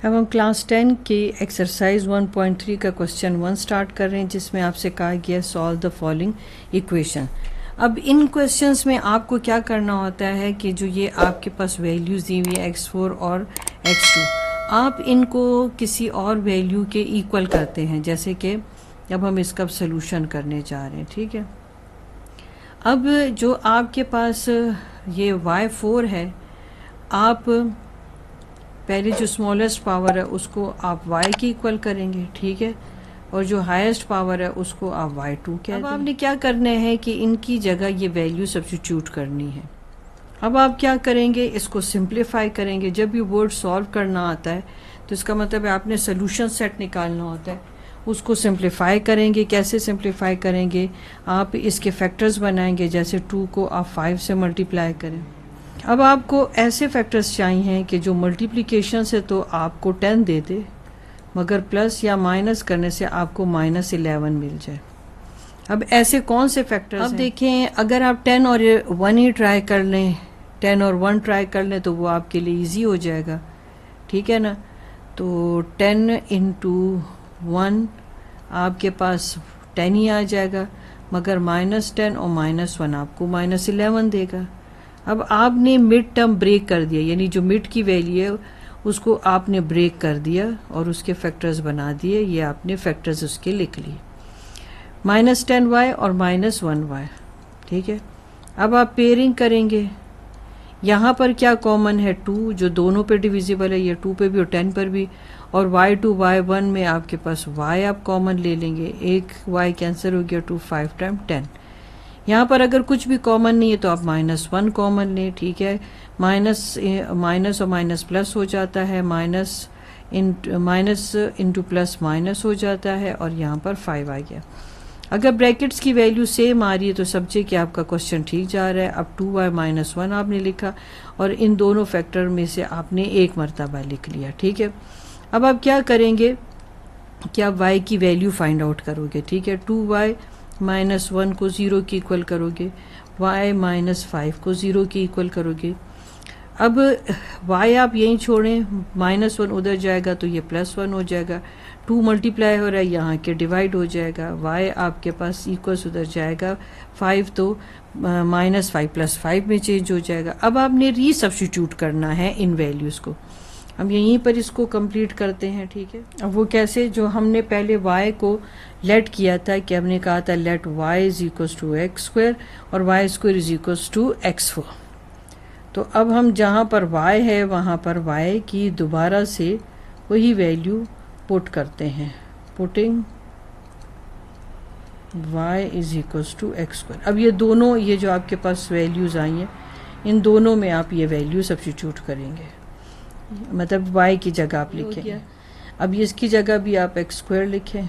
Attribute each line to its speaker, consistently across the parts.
Speaker 1: अब हम क्लास 10 के एक्सरसाइज 1.3 का क्वेश्चन 1 स्टार्ट कर रहे हैं, जिसमें आपसे कहा गया सॉल्व द फॉलोइंग इक्वेशन। अब इन क्वेश्चंस में आपको क्या करना होता है कि जो ये आपके पास वैल्यूज़ दी हुई है x4 और x2, आप इनको किसी और वैल्यू के इक्वल करते हैं। जैसे कि अब हम इसका सोल्यूशन करने जा रहे हैं, ठीक है। अब जो आपके पास ये y4 है, आप पहले जो स्मॉलेस्ट पावर है उसको आप y की इक्वल करेंगे, ठीक है, और जो हाईएस्ट पावर है उसको आप y2 कहते हैं। अब आपने क्या करना है कि इनकी जगह ये वैल्यू सब्स्टिट्यूट करनी है। अब आप क्या करेंगे, इसको सिंप्लीफाई करेंगे। जब भी वर्ड सॉल्व करना आता है तो इसका मतलब है आपने सोल्यूशन सेट निकालना होता है, उसको सिंप्लीफाई करेंगे। कैसे सिंप्लीफाई करेंगे, आप इसके फैक्टर्स बनाएंगे। जैसे 2 को आप 5 से मल्टीप्लाई करें। अब आपको ऐसे फैक्टर्स चाहिए कि जो मल्टीप्लिकेशन से तो आपको 10 दे दे, मगर प्लस या माइनस करने से आपको -11 मिल जाए। अब ऐसे कौन से फैक्टर्स हैं? अब देखें, अगर आप 10 और 1 ही ट्राई कर लें, 10 और 1 ट्राई कर लें तो वो आपके लिए इजी हो जाएगा, ठीक है ना। तो 10 इंटू 1 आपके पास 10 ही आ जाएगा, मगर -10 और -1 आपको -11 देगा। अब आपने मिड टर्म ब्रेक कर दिया, यानी जो मिड की वैल्यू है उसको आपने ब्रेक कर दिया और उसके फैक्टर्स बना दिए। ये आपने फैक्टर्स उसके लिख लिए, -10y और -1y, ठीक है। अब आप पेयरिंग करेंगे। यहाँ पर क्या कॉमन है, 2 जो दोनों पे डिविजिबल है, ये 2 पे भी और 10 पर भी। और y2 y1 में आपके पास y आप कॉमन ले लेंगे, एक y कैंसिल हो गया, 2 5 टाइम 10। यहाँ पर अगर कुछ भी कॉमन नहीं है तो आप -1 कॉमन लें, ठीक है। माइनस और माइनस प्लस हो जाता है, माइनस इंटू प्लस माइनस हो जाता है, और यहाँ पर 5 आ गया। अगर ब्रैकेट्स की वैल्यू सेम आ रही है तो समझे कि आपका क्वेश्चन ठीक जा रहा है। अब 2y - 1 आपने लिखा और इन दोनों फैक्टर में से आपने एक मरतबा लिख लिया, ठीक है। अब आप क्या करेंगे कि आप y की वैल्यू फाइंड आउट करोगे, ठीक है। 2y -1 को 0 की इक्वल करोगे, y -5 को 0 की इक्वल करोगे। अब y आप यहीं छोड़ें, -1 उधर जाएगा तो ये +1 हो जाएगा। 2 मल्टीप्लाई हो रहा है, यहाँ के डिवाइड हो जाएगा। y आपके पास इक्वल्स उधर जाएगा, 5 तो -5 + 5 में चेंज हो जाएगा। अब आपने रीसब्स्टिट्यूट करना है इन वैल्यूज़ को। हम यहीं पर इसको कंप्लीट करते हैं, ठीक है। अब वो कैसे, जो हमने पहले y को लेट किया था कि हमने कहा था लेट y = x² और y² = x4। तो अब हम जहाँ पर y है वहाँ पर y की दोबारा से वही वैल्यू पुट करते हैं, पुटिंग y = x²। अब ये दोनों, ये जो आपके पास वैल्यूज़ आई हैं, इन दोनों में आप ये वैल्यू सब्स्टिट्यूट करेंगे, मतलब y की जगह आप लिखेंगे। अब इसकी जगह भी आप x² लिखें।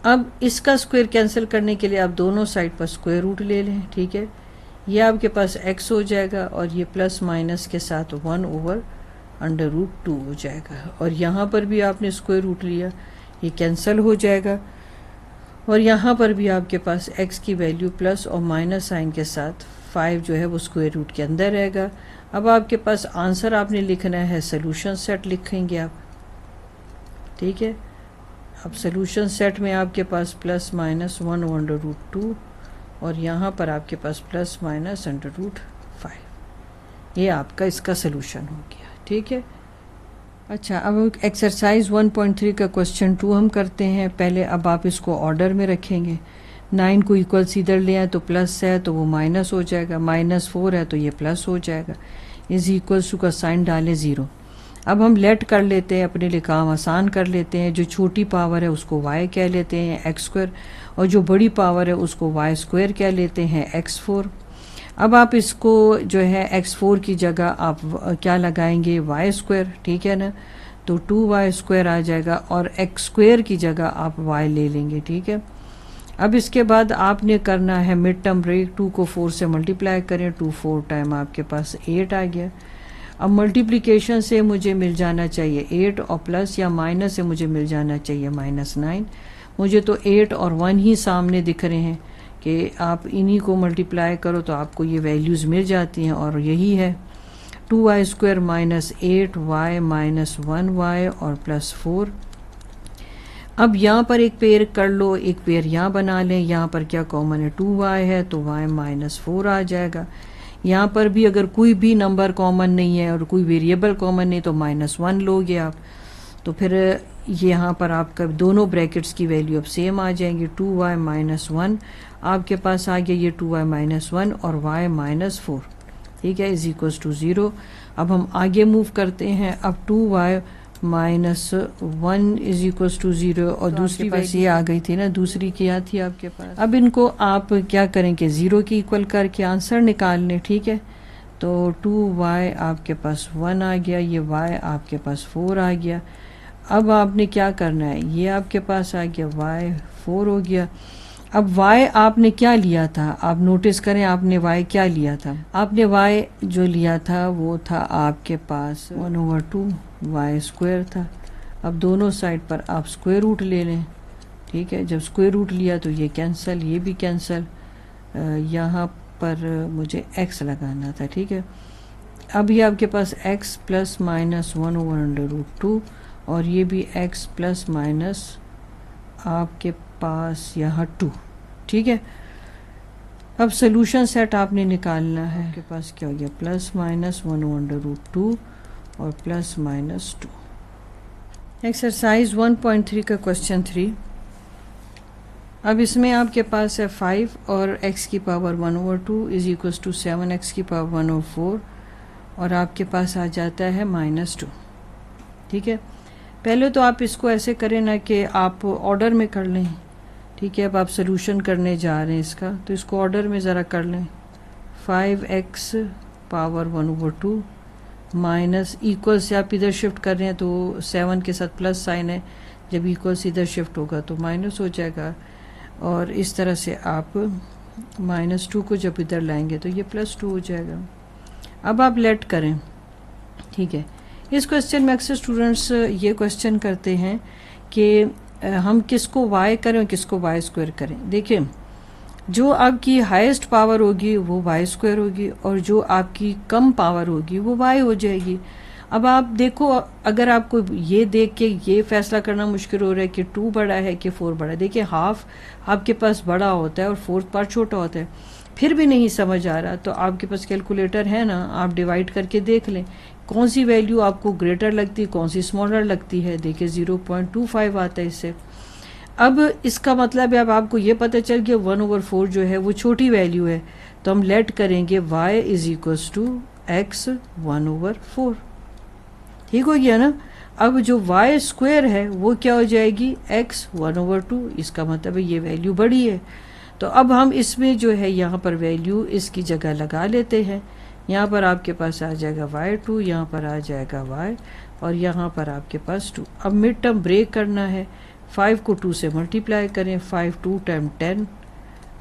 Speaker 1: अब इसका स्क्वायर कैंसिल करने के लिए आप दोनों साइड पर स्क्वायर रूट ले लें, ठीक है। ये आपके पास x हो जाएगा और ये प्लस माइनस के साथ 1/√2 हो जाएगा। और यहाँ पर भी आपने स्क्वायर रूट लिया, ये कैंसिल हो जाएगा। और यहाँ पर भी आपके पास x की वैल्यू प्लस और माइनस साइन के साथ 5 जो है वो स्क्वायर रूट के अंदर रहेगा। अब आपके पास आंसर आपने लिखना है, सोल्यूशन सेट लिखेंगे आप, ठीक है। अब सोल्यूशन सेट में आपके पास +-1/√2 और यहाँ पर आपके पास +-√5। ये आपका इसका सोल्यूशन हो गया, ठीक है। अच्छा, अब एक्सरसाइज 1.3 का क्वेश्चन 2 हम करते हैं। पहले अब आप इसको ऑर्डर में रखेंगे। 9 को इक्वल्स इधर ले आए तो प्लस है तो वो माइनस हो जाएगा, -4 है तो ये प्लस हो जाएगा। = का साइन डालें 0। अब हम लेट कर लेते हैं, अपने लिए काम आसान कर लेते हैं। जो छोटी पावर है उसको y कह लेते हैं, x², और जो बड़ी पावर है उसको y² कह लेते हैं, x4। अब आप इसको जो है x4 की जगह आप क्या लगाएंगे, y², ठीक है ना। तो 2y² आ जाएगा और x² की जगह आप y ले लेंगे, ठीक है। अब इसके बाद आपने करना है मिड टर्म ब्रेक। 2 को 4 से मल्टीप्लाई करें, 2 4 टाइम आपके पास 8 आ गया। अब मल्टीप्लिकेशन से मुझे मिल जाना चाहिए 8 और प्लस या माइनस से मुझे मिल जाना चाहिए -9। मुझे तो 8 और 1 ही सामने दिख रहे हैं कि आप इन्हीं को मल्टीप्लाई करो तो आपको ये वैल्यूज़ मिल जाती हैं, और यही है 2y² minus 8y minus 1y और प्लस 4। अब यहाँ पर एक पेयर कर लो, एक पेयर यहाँ बना लें। यहाँ पर क्या कॉमन है, 2y है तो y माइनस 4 आ जाएगा। यहाँ पर भी अगर कोई भी नंबर कॉमन नहीं है और कोई वेरिएबल कॉमन नहीं तो -1 लोगे आप, तो फिर यहाँ पर आपका दोनों ब्रैकेट्स की वैल्यू अब सेम आ जाएंगी। 2y माइनस 1 आपके पास आ गया, ये 2y माइनस 1 और y माइनस 4, ठीक है, इज इक्वल्स टू 0। अब हम आगे मूव करते हैं। अब 2y minus 1 is equals to 0 और तो दूसरी बस ये आ गई थी ना, दूसरी क्या थी आपके पास। अब इनको आप क्या करें कि 0 की इक्वल करके आंसर निकाल लें, ठीक है। तो 2y आपके पास 1 आ गया, ये y आपके पास 4 आ गया। अब आपने क्या करना है, ये आपके पास आ गया y 4 हो गया। अब y आपने क्या लिया था, आप नोटिस करें आपने y क्या लिया था। आपने y जो लिया था वो था आपके पास 1/2 y² था। अब दोनों साइड पर आप स्क्वायर रूट ले लें, ठीक है। जब स्क्वायर रूट लिया तो ये कैंसिल, ये भी कैंसिल। यहाँ पर मुझे x लगाना था, ठीक है। अब ये आपके पास x प्लस माइनस 1/√2 और ये भी x प्लस माइनस आपके पास यहाँ 2, ठीक है। अब सोल्यूशन सेट आपने निकालना है। आपके पास क्या हो गया, प्लस माइनस 1/√2 और प्लस माइनस 2। एक्सरसाइज 1.3 का क्वेश्चन 3। अब इसमें आपके पास है 5 और x की power 1/2 is equals to 7x की पावर 1/4 और आपके पास आ जाता है -2, ठीक है। पहले तो आप इसको ऐसे करें ना कि आप ऑर्डर में कर लें, ठीक है। अब आप सोल्यूशन करने जा रहे हैं इसका, तो इसको ऑर्डर में ज़रा कर लें। 5x पावर 1/2 माइनस इक्वल से आप इधर शिफ्ट कर रहे हैं तो 7 के साथ प्लस साइन है, जब इक्वल से इधर शिफ्ट होगा तो माइनस हो जाएगा। और इस तरह से आप -2 को जब इधर लाएंगे तो ये +2 हो जाएगा। अब आप लेट करें, ठीक है। इस क्वेश्चन में अक्सर स्टूडेंट्स ये क्वेश्चन करते हैं कि हम किसको y करें और किसको y² करें। देखिए, जो आपकी हाईएस्ट पावर होगी वो y² होगी और जो आपकी कम पावर होगी वो y हो जाएगी। अब आप देखो, अगर आपको ये देख के ये फैसला करना मुश्किल हो रहा है कि 2 बड़ा है कि 4 बड़ा है, देखिए हाफ आपके पास बड़ा होता है और 4th पार्ट छोटा होता है, फिर भी नहीं समझ आ रहा तो आपके पास कैलकुलेटर है ना, आप डिवाइड करके देख लें कौन सी वैल्यू आपको ग्रेटर लगती है, कौन सी स्मॉलर लगती है। देखिए 0.25 आता है इससे। अब इसका मतलब है अब आपको ये पता चल गया 1/4 जो है वो छोटी वैल्यू है, तो हम लेट करेंगे y is equals to x 1/4, ठीक हो गया ना। अब जो y² है वो क्या हो जाएगी, x 1/2, इसका मतलब है ये वैल्यू बड़ी है। तो अब हम इसमें जो है यहाँ पर वैल्यू इसकी जगह लगा लेते हैं। यहाँ पर आपके पास आ जाएगा y2, यहाँ पर आ जाएगा y और यहाँ पर आपके पास 2। अब मिड टर्म ब्रेक करना है, 5 को 2 से मल्टीप्लाई करें, 5 2 टाइम 10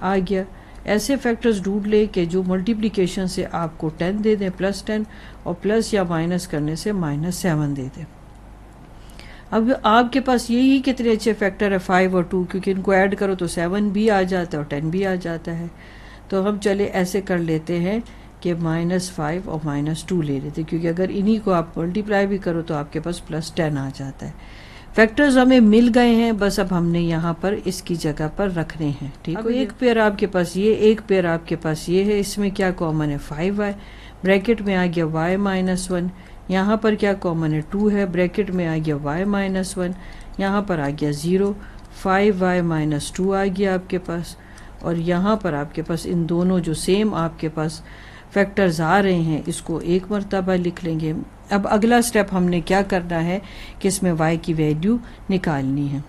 Speaker 1: आ गया। ऐसे फैक्टर्स ढूंढ लें कि जो मल्टीप्लिकेशन से आपको 10 दे दें, +10, और प्लस या माइनस करने से -7 दे दें। अब आपके पास यही कितने अच्छे फैक्टर है 5 और 2, क्योंकि इनको ऐड करो तो 7 भी आ जाता है और 10 भी आ जाता है। तो हम चले ऐसे कर लेते हैं कि -5 और -2 ले लेते, क्योंकि अगर इन्हीं को आप मल्टीप्लाई भी करो तो आपके पास +10 आ जाता है। फैक्टर्स हमें मिल गए हैं, बस अब हमने यहाँ पर इसकी जगह पर रखने हैं, ठीक है। एक पेयर आपके पास ये, एक पेयर आपके पास ये है, इसमें क्या कॉमन है 5y, ब्रैकेट में आ गया y -1, यहाँ पर क्या कॉमन है 2 है, ब्रैकेट में आ गया y -1, यहाँ पर आ गया 0, 5y - 2 आ गया आपके पास, और यहाँ पर आपके पास इन दोनों जो सेम आपके पास फैक्टर्स आ रहे हैं इसको एक मरतबा लिख लेंगे। अब अगला स्टेप हमने क्या करना है कि इसमें y की वैल्यू निकालनी है।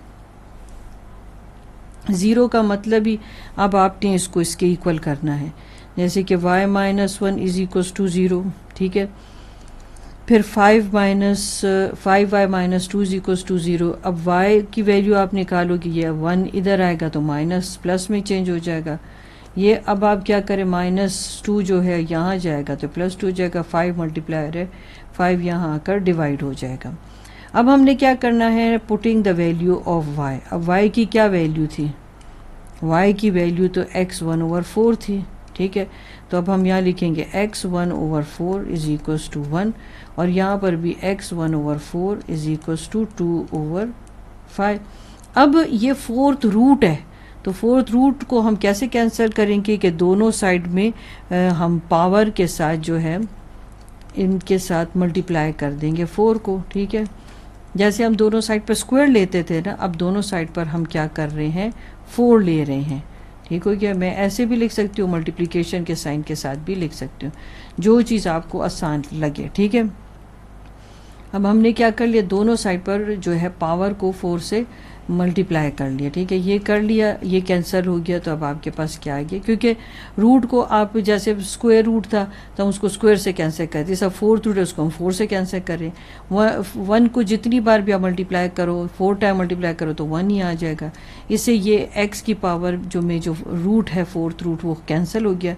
Speaker 1: 0 का मतलब ही अब आपने इसको इसके इक्वल करना है, जैसे कि y -1 इज इक्वल्स टू 0, ठीक है। फिर 5y - 2 इज इक्वल्स टू 0। अब y की वैल्यू आप निकालोगे, ये 1 इधर आएगा तो माइनस प्लस में चेंज हो जाएगा। ये अब आप क्या करें, -2 जो है यहाँ जाएगा तो +2 हो जाएगा, 5 मल्टीप्लायर है, 5 यहाँ आकर डिवाइड हो जाएगा। अब हमने क्या करना है, putting the value of y। अब y की क्या वैल्यू थी, y की वैल्यू तो x 1/4 थी, ठीक है। तो अब हम यहाँ लिखेंगे x1/4 इज इक्वल्स टू 1 और यहाँ पर भी x1/4 इज इक्वल्स टू 2/5। अब ये फोर्थ रूट है, तो फोर्थ रूट को हम कैसे कैंसिल करेंगे कि दोनों साइड में हम पावर के साथ जो है इनके साथ मल्टीप्लाई कर देंगे 4 को, ठीक है। जैसे हम दोनों साइड पर स्क्वायर लेते थे ना, अब दोनों साइड पर हम क्या कर रहे हैं, 4 ले रहे हैं, ठीक हो गया। मैं ऐसे भी लिख सकती हूँ, मल्टीप्लिकेशन के साइन के साथ भी लिख सकती हूँ, जो चीज़ आपको आसान लगे, ठीक है। अब हमने क्या कर लिया, दोनों साइड पर जो है पावर को 4 से मल्टीप्लाई कर लिया, ठीक है। ये कर लिया, ये कैंसिल हो गया, तो अब आपके पास क्या आ गया, क्योंकि रूट को आप जैसे स्क्वायर रूट था तो हम उसको स्क्वायर से कैंसिल कर दिए, सब फोर्थ रूट है उसको हम 4 से कैंसिल करें। 1 को जितनी बार भी आप मल्टीप्लाई करो, 4 टाइम मल्टीप्लाई करो तो 1 ही आ जाएगा। इससे ये x की पावर जो रूट है फोर्थ रूट वो कैंसिल हो गया।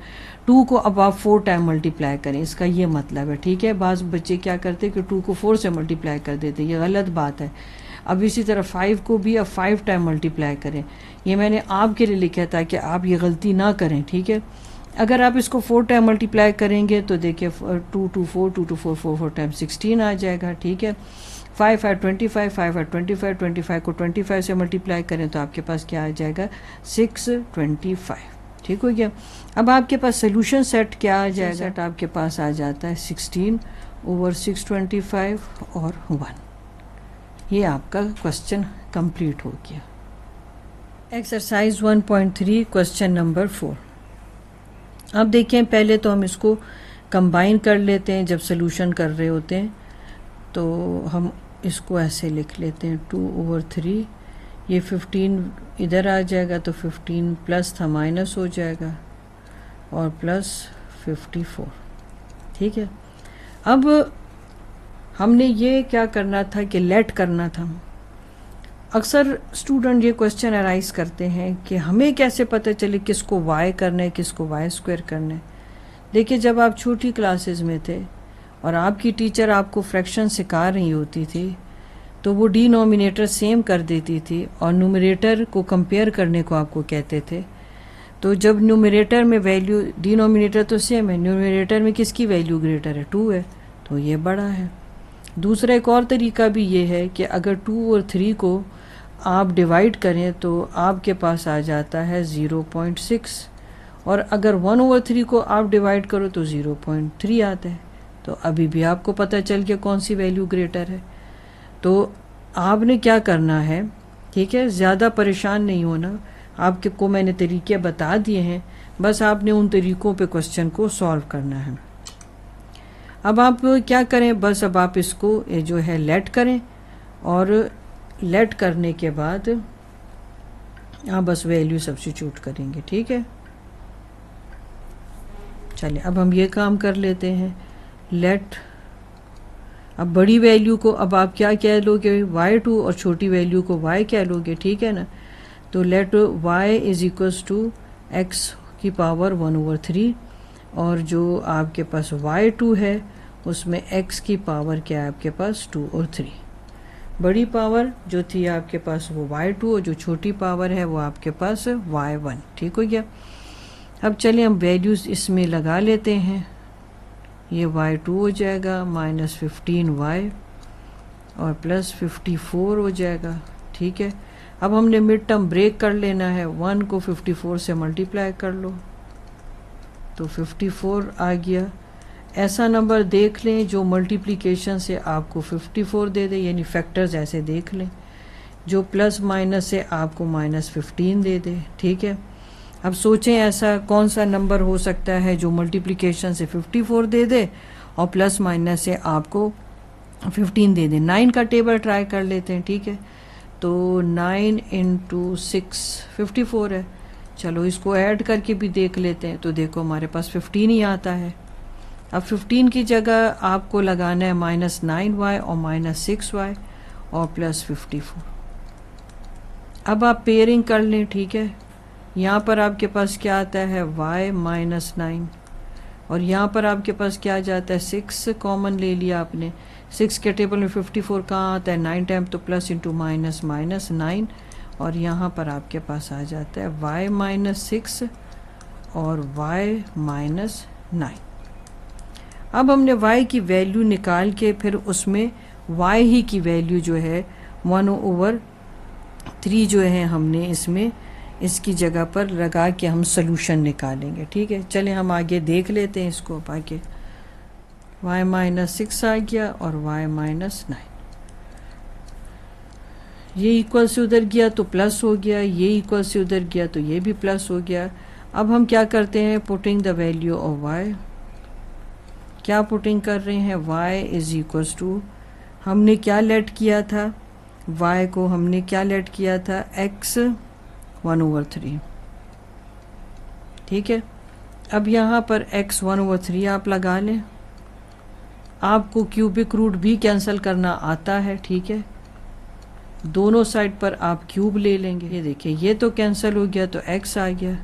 Speaker 1: 2 को अब आप 4 टाइम मल्टीप्लाई करें, इसका ये मतलब है, ठीक है। बाज़ बच्चे क्या करते हैं कि 2 को 4 से मल्टीप्लाई कर देते हैं, ये गलत बात है। अब इसी तरह 5 को भी अब 5 टाइम मल्टीप्लाई करें, ये मैंने आपके लिए लिखा था कि आप ये गलती ना करें, ठीक है। अगर आप इसको 4 टाइम मल्टीप्लाई करेंगे तो देखिए 2 to 4 2 to 4 4 टाइम 16 आ जाएगा, ठीक है। 5 है 25, 5 है 25, 25 को 25 से मल्टीप्लाई करें तो आपके पास क्या आ जाएगा, 625, ठीक हो गया। अब आपके पास सोल्यूशन सेट क्या आ जाएगा, सेट आपके पास आ जाता है 16/625 और 1। ये आपका क्वेश्चन कंप्लीट हो गया। Exercise 1.3 question number 4। अब देखें, पहले तो हम इसको कंबाइन कर लेते हैं, जब सोल्यूशन कर रहे होते हैं तो हम इसको ऐसे लिख लेते हैं 2/3, ये 15 इधर आ जाएगा तो 15 प्लस था माइनस हो जाएगा और प्लस 54, ठीक है। अब हमने ये क्या करना था कि लेट करना था। अक्सर स्टूडेंट ये क्वेश्चन अराइज करते हैं कि हमें कैसे पता चले किसको y करना है, किसको y स्क्वायर करना है। देखिए, जब आप छोटी क्लासेस में थे और आपकी टीचर आपको फ्रैक्शन सिखा रही होती थी तो वो डिनोमिनेटर सेम कर देती थी और न्यूमरेटर को कंपेयर करने को आपको कहते थे। तो जब न्यूमरेटर में वैल्यू, डिनोमिनेटर तो सेम है, न्यूमरेटर में किसकी वैल्यू ग्रेटर है, 2 है, तो ये बड़ा है। दूसरा एक और तरीका भी ये है कि अगर 2 और 3 को आप डिवाइड करें तो आपके पास आ जाता है 0.6 और अगर 1/3 को आप डिवाइड करो तो 0.3 आता है। तो अभी भी आपको पता चल गया कौन सी वैल्यू ग्रेटर है। तो आपने क्या करना है, ठीक है, ज़्यादा परेशान नहीं होना, आपके को मैंने तरीके बता दिए हैं, बस आपने उन तरीक़ों पे क्वेश्चन को सॉल्व करना है। अब आप क्या करें, बस अब आप इसको जो है लेट करें और लेट करने के बाद आप बस वैल्यू सब्स्टिट्यूट करेंगे, ठीक है। चलिए अब हम ये काम कर लेते हैं, लेट। अब बड़ी वैल्यू को अब आप क्या कह लोगे, y2, और छोटी वैल्यू को y कह लोगे, ठीक है ना। तो let y is equals to x की पावर 1/3 और जो आपके पास y2 है उसमें x की पावर क्या है आपके पास 2 और 3। बड़ी पावर जो थी आपके पास वो y2 और जो छोटी पावर है वो आपके पास y1, ठीक हो गया। अब चलिए हम वैल्यूज़ इसमें लगा लेते हैं, ये y2 हो जाएगा -15y और प्लस 54 हो जाएगा, ठीक है। अब हमने मिड टर्म ब्रेक कर लेना है, 1 को 54 से मल्टीप्लाई कर लो तो 54 आ गया। ऐसा नंबर देख लें जो मल्टीप्लिकेशन से आपको 54 दे दे, यानी फैक्टर्स ऐसे देख लें जो प्लस माइनस से आपको -15 दे दे, ठीक है। अब सोचें ऐसा कौन सा नंबर हो सकता है जो मल्टीप्लिकेशन से 54 दे दे और प्लस माइनस से आपको 15 दे दे। 9 का टेबल ट्राई कर लेते हैं, ठीक है। तो 9 × 6 54 है, चलो इसको ऐड करके भी देख लेते हैं, तो देखो हमारे पास 15 ही आता है। अब 15 की जगह आपको लगाना है -9y और -6y और प्लस 54। अब आप पेयरिंग कर लें, ठीक है। यहाँ पर आपके पास क्या आता है y -9 और यहाँ पर आपके पास क्या आ जाता है 6 कॉमन ले लिया आपने। 6 के टेबल में 54 कहाँ आता है 9 टाइम, तो प्लस इंटू माइनस -9 और यहाँ पर आपके पास आ जाता है y -6 और y माइनस 9। अब हमने y की वैल्यू निकाल के फिर उसमें y ही की वैल्यू जो है 1/3 जो है हमने इसमें इसकी जगह पर लगा के हम सोल्यूशन निकालेंगे। ठीक है, चले हम आगे देख लेते हैं इसको। आगे y माइनस 6 आ गया और y माइनस 9, ये इक्वल से उधर गया तो प्लस हो गया, ये इक्वल से उधर गया तो ये भी प्लस हो गया। अब हम क्या करते हैं, putting the value of y, क्या पुटिंग कर रहे हैं, y इज इक्वल्स टू, हमने क्या लेट किया था, y को हमने क्या लेट किया था, x 1/3। ठीक है, अब यहाँ पर x 1/3 आप लगा लें। आपको क्यूबिक रूट भी कैंसिल करना आता है। ठीक है, दोनों साइड पर आप क्यूब ले लेंगे। ये देखिए, ये तो कैंसिल हो गया तो x आ गया।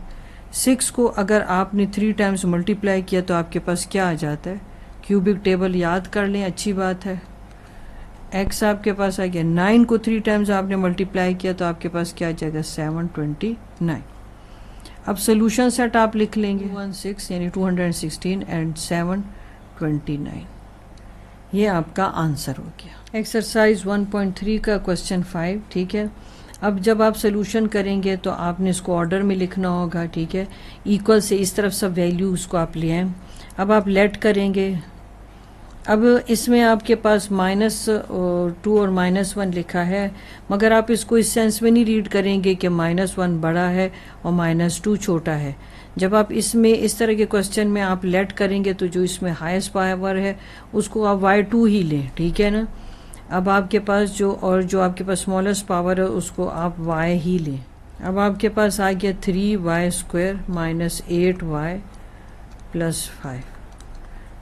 Speaker 1: 6 को अगर आपने 3 टाइम्स मल्टीप्लाई किया तो आपके पास क्या आ जाता है, क्यूबिक टेबल याद कर लें, अच्छी बात है। x आपके पास आ गया। 9 को 3 टाइम्स आपने मल्टीप्लाई किया तो आपके पास क्या आ जाएगा, 729। अब सोल्यूशन सेट आप लिख लेंगे, 216 यानी 216 एंड 729, ये आपका आंसर हो गया। एक्सरसाइज 1.3 का क्वेश्चन 5। ठीक है, अब जब आप सोल्यूशन करेंगे तो आपने इसको ऑर्डर में लिखना होगा। ठीक है, इक्वल से इस तरफ सब वैल्यूज़ को आप ले आएँ। अब आप लेट करेंगे। अब इसमें आपके पास -2 और -1 लिखा है, मगर आप इसको इस सेंस में नहीं रीड करेंगे कि -1 बड़ा है और -2 छोटा है। जब आप इसमें इस तरह के क्वेश्चन में आप लेट करेंगे तो जो इसमें हाईएस्ट पावर है उसको आप y2 ही लें। ठीक है ना, अब आपके पास जो आपके पास स्मॉलेस्ट पावर है उसको आप y ही लें। अब आपके पास आ गया 3y² - 8y + 5।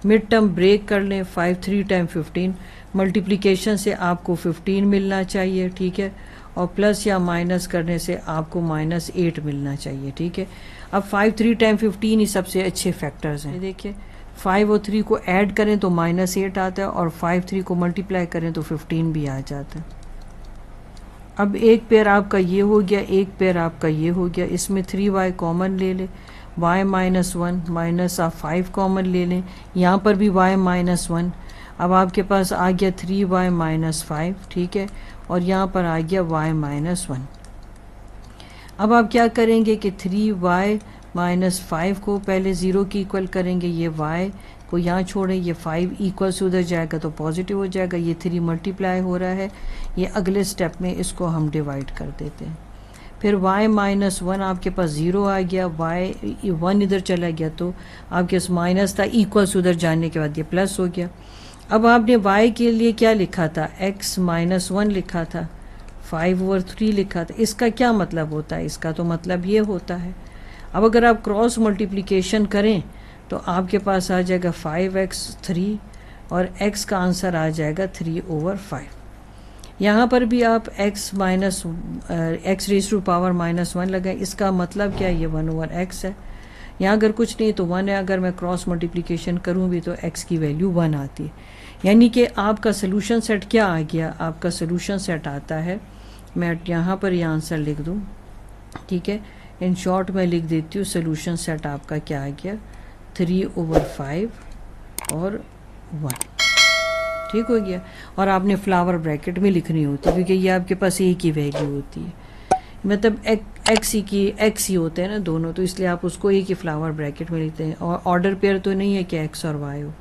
Speaker 1: Mid term break कर लें, 5 3 टाइम 15, मल्टीप्लिकेशन से आपको 15 मिलना चाहिए। ठीक है, और प्लस या माइनस करने से आपको -8 मिलना चाहिए। ठीक है, अब 5 3 टाइम 15 ही सबसे अच्छे फैक्टर्स हैं। देखिए, 5 और 3 को ऐड करें तो -8 आता है और 5 3 को मल्टीप्लाई करें तो 15 भी आ जाता है। अब एक पेयर आपका ये हो गया, एक पेयर आपका ये हो गया। इसमें 3y कॉमन ले लें, y -1 माइनस आप 5 कॉमन ले लें, यहाँ पर भी y -1। अब आपके पास आ गया 3y - 5। ठीक है, और यहाँ पर आ गया y -1। अब आप क्या करेंगे कि 3y - 5 को पहले 0 की इक्वल करेंगे, ये y को यहाँ छोड़ें, ये 5 इक्वल से उधर जाएगा तो पॉजिटिव हो जाएगा, ये 3 मल्टीप्लाई हो रहा है, ये अगले स्टेप में इसको हम डिवाइड कर देते हैं। फिर y -1 आपके पास 0 आ गया, y 1 इधर चला गया तो आपके पास माइनस था, इक्वल से उधर जाने के बाद ये प्लस हो गया। अब आपने y के लिए क्या लिखा था, x -1 लिखा था, 5/3 लिखा था। इसका क्या मतलब होता है, इसका तो मतलब ये होता है। अब अगर आप क्रॉस मल्टीप्लिकेशन करें तो आपके पास आ जाएगा 5x3 और x का आंसर आ जाएगा 3/5। यहाँ पर भी आप x रेज़ टू पावर -1 लगाएं, इसका मतलब क्या है, ये 1/x है। यहाँ अगर कुछ नहीं तो 1 है, अगर मैं क्रॉस मल्टीप्लिकेशन करूँ भी तो x की वैल्यू 1 आती है। यानी कि आपका सोल्यूशन सेट क्या आ गया, आपका सोल्यूशन सेट आता है, मैं यहाँ पर ये आंसर लिख दूँ। ठीक है, इन शॉर्ट मैं लिख देती हूँ, सोल्यूशन सेट आपका क्या आ गया, 3/5 और 1। ठीक हो गया, और आपने फ्लावर ब्रैकेट में लिखनी होती है क्योंकि ये आपके पास एक ही वैल्यू होती है, मतलब एक्स ही होते हैं ना दोनों, तो इसलिए आप उसको एक ही फ्लावर ब्रैकेट में लिखते हैं। और ऑर्डर पेयर तो नहीं है कि x और y हो।